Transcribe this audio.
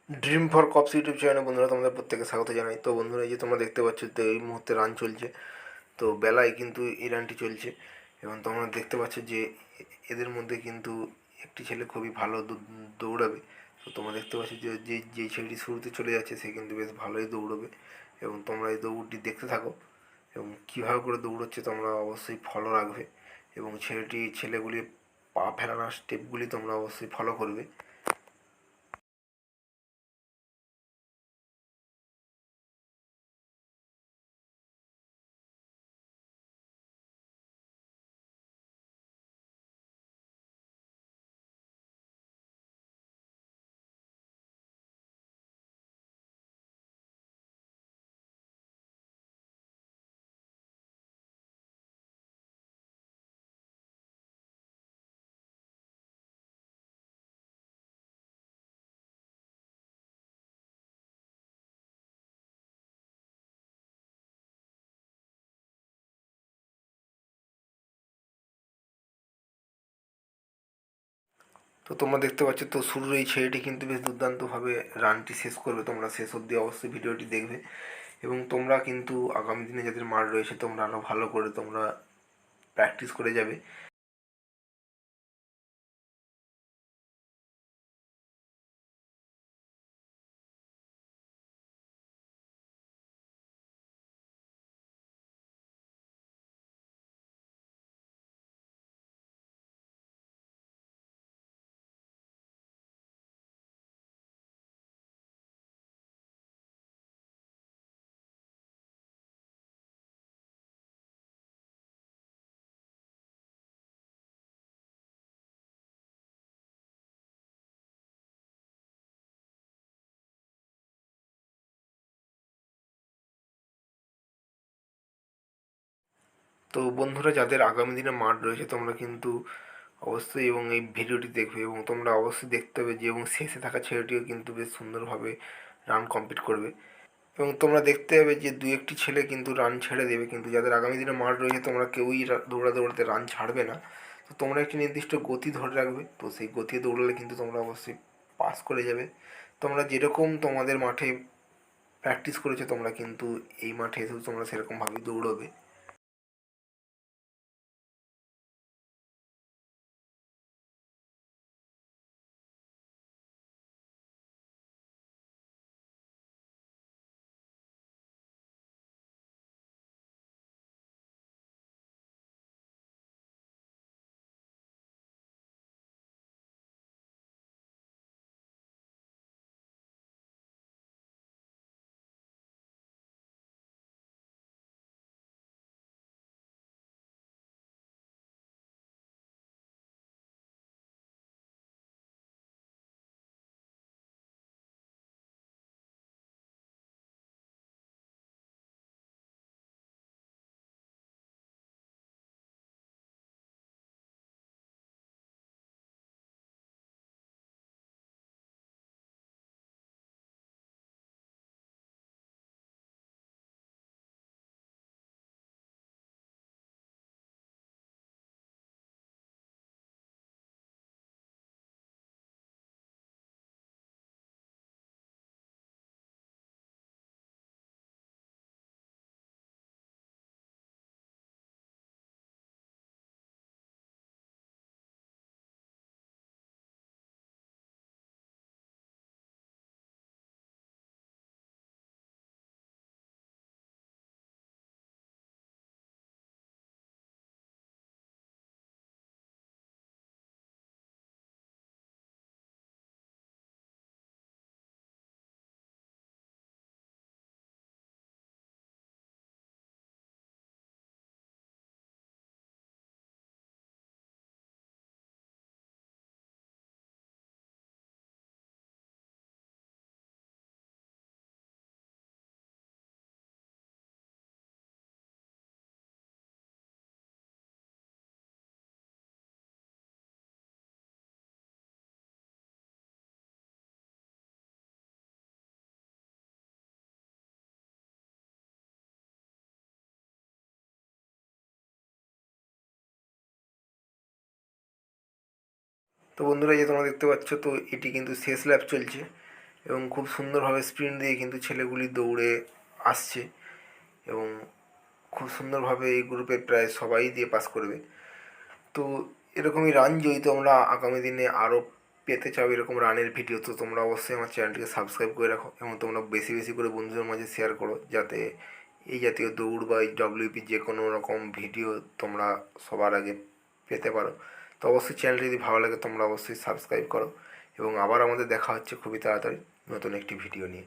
Dream for corps YouTube চ্যানেলে বন্ধুরা তোমাদের প্রত্যেকে স্বাগত জানাই। তো বন্ধুরা, এই যে তোমরা দেখতে পাচ্ছ, তো এই মুহূর্তে রান চলছে। তো বেলায় কিন্তু এই রানটি চলছে এবং তোমরা দেখতে পাচ্ছ যে এদের মধ্যে কিন্তু একটি ছেলে খুবই ভালো দৌড়াবে। তো তোমরা দেখতে পাচ্ছ যে যে ছেলেটি শুরুতে চলে যাচ্ছে সে কিন্তু বেশ ভালোই দৌড়বে এবং তোমরা এই দৌড়টি দেখতে থাকো এবং কীভাবে করে দৌড়চ্ছে তোমরা অবশ্যই ফলো রাখবে এবং ছেলেগুলির পা ফেলানোর স্টেপগুলি তোমরা অবশ্যই ফলো করবে। তো তোমরা দেখতে পাচ্ছ, তো শুরুর এই ছেলেটি কিন্তু বেশ দুর্দান্তভাবে রানটি শেষ করবে। তোমরা শেষ অবধি অবশ্যই ভিডিওটি দেখবে এবং তোমরা কিন্তু আগামী দিনে যাদের মাঠ রয়েছে তোমরা আরও ভালো করে তোমরা প্র্যাকটিস করে যাবে। তো বন্ধুরা, যাদের আগামী দিনে মাঠ রয়েছে তোমরা কিন্তু অবশ্যই এবং এই ভিডিওটি দেখবে এবং তোমরা অবশ্যই দেখতে হবে যে এবং শেষে থাকা ছেলেটিও কিন্তু বেশ সুন্দরভাবে রান কমপ্লিট করবে এবং তোমরা দেখতে হবে যে দু একটি ছেলে কিন্তু রান ছেড়ে দেবে, কিন্তু যাদের আগামী দিনে মাঠ রয়েছে তোমরা কেউই দৌড়াতে রান ছাড়বে না। তো তোমরা একটি নির্দিষ্ট গতি ধরে রাখবে, তো সেই গতি দৌড়ালে কিন্তু তোমরা অবশ্যই পাস করে যাবে। তোমরা যেরকম তোমাদের মাঠে প্র্যাকটিস করেছো তোমরা কিন্তু এই মাঠে এসেও তোমরা সেরকমভাবেই দৌড়বে। তো বন্ধুরা, এই যে তোমরা দেখতে পাচ্ছ, তো এটি কিন্তু শেষ ল্যাপ চলছে এবং খুব সুন্দরভাবে স্প্রিন্ট দিয়ে কিন্তু ছেলেগুলি দৌড়ে আসছে এবং খুব সুন্দরভাবে এই গ্রুপে প্রায় সবাই দিয়ে পাস করবে। তো এরকমই রান যদি তোমরা আগামী দিনে আরও পেতে চাও এরকম রানের ভিডিও, তো তোমরা অবশ্যই আমার চ্যানেলটিকে সাবস্ক্রাইব করে রাখো এবং তোমরা বেশি বেশি করে বন্ধুদের মাঝে শেয়ার করো, যাতে এই জাতীয় দৌড় বা এই ডব্লিউপি যে কোনো রকম ভিডিও তোমরা সবার আগে পেতে পারো। তো অবশ্যই চ্যানেলটি যদি ভালো লাগে তোমরা অবশ্যই সাবস্ক্রাইব করো এবং আবার আমাদের দেখা হচ্ছে খুবই তাড়াতাড়ি নতুন একটি ভিডিও নিয়ে।